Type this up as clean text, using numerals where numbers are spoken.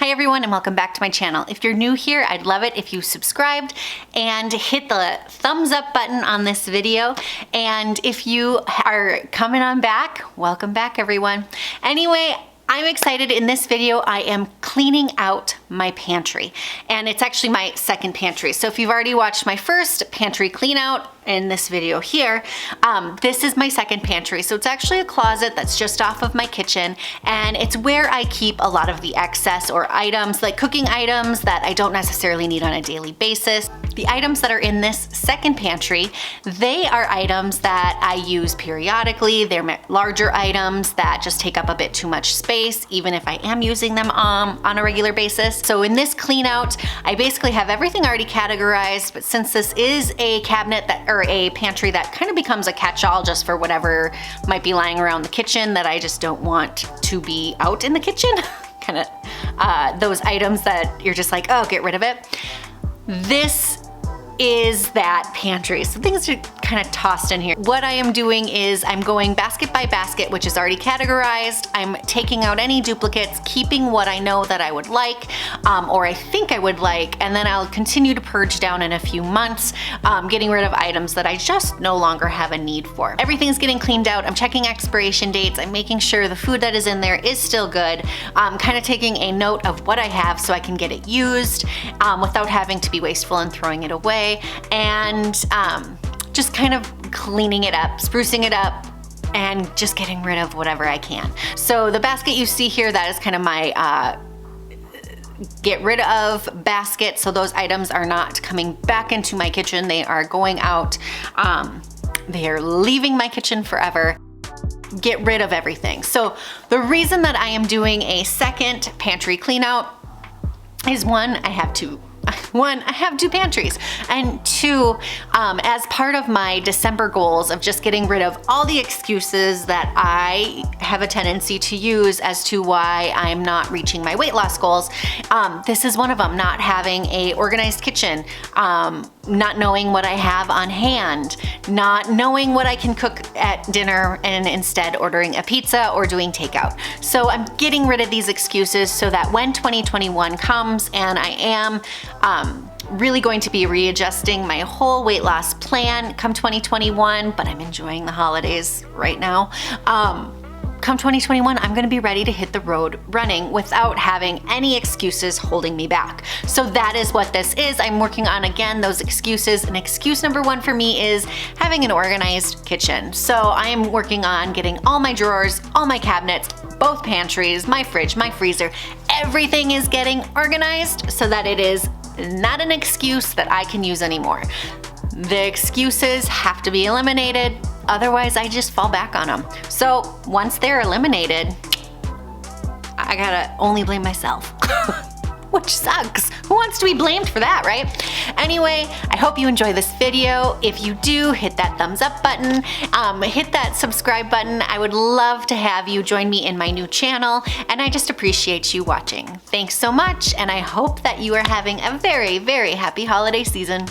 Hi everyone and welcome back to my channel. If you're new here, I'd love it if you subscribed and hit the thumbs up button on this video. And if you are coming on back, welcome back everyone. Anyway, I'm excited. In this video, I am cleaning out my pantry, and it's actually my second pantry. So if you've already watched my first pantry clean out in this video here, this is my second pantry. So it's actually a closet that's just off of my kitchen, and it's where I keep a lot of the excess or items, like cooking items that I don't necessarily need on a daily basis. The items that are in this second pantry, they are items that I use periodically. They're larger items that just take up a bit too much space, even if I am using them on a regular basis. So in this clean out, I basically have everything already categorized, but since this is a cabinet or a pantry that kind of becomes a catch-all just for whatever might be lying around the kitchen that I just don't want to be out in the kitchen, kind of those items that you're just like, oh, get rid of it. This is that pantry. So things are kind of tossed in here. What I am doing is I'm going basket by basket, which is already categorized. I'm taking out any duplicates, keeping what I know that I would like, or I think I would like, and then I'll continue to purge down in a few months, getting rid of items that I just no longer have a need for. Everything's getting cleaned out. I'm checking expiration dates. I'm making sure the food that is in there is still good. I'm kind of taking a note of what I have so I can get it used without having to be wasteful and throwing it away. And just kind of cleaning it up, sprucing it up, and just getting rid of whatever I can. So the basket you see here, that is kind of my get rid of basket. So those items are not coming back into my kitchen. They are going out. They are leaving my kitchen forever. Get rid of everything. So the reason that I am doing a second pantry clean out is one, I have two pantries, and two, as part of my December goals of just getting rid of all the excuses that I have a tendency to use as to why I'm not reaching my weight loss goals, this is one of them. Not having a organized kitchen, not knowing what I have on hand, not knowing what I can cook at dinner, and instead ordering a pizza or doing takeout. So I'm getting rid of these excuses so that when 2021 comes and I am really going to be readjusting my whole weight loss plan come 2021, but I'm enjoying the holidays right now. Come 2021, I'm gonna be ready to hit the road running without having any excuses holding me back. So that is what this is. I'm working on, again, those excuses. And excuse number one for me is having an organized kitchen. So I am working on getting all my drawers, all my cabinets, both pantries, my fridge, my freezer, everything is getting organized so that it is not an excuse that I can use anymore. The excuses have to be eliminated, otherwise I just fall back on them. So once they're eliminated, I gotta only blame myself, which sucks. Who wants to be blamed for that, right? Anyway, I hope you enjoy this video. If you do, hit that thumbs up button, hit that subscribe button. I would love to have you join me in my new channel, and I just appreciate you watching. Thanks so much, and I hope that you are having a very, very happy holiday season.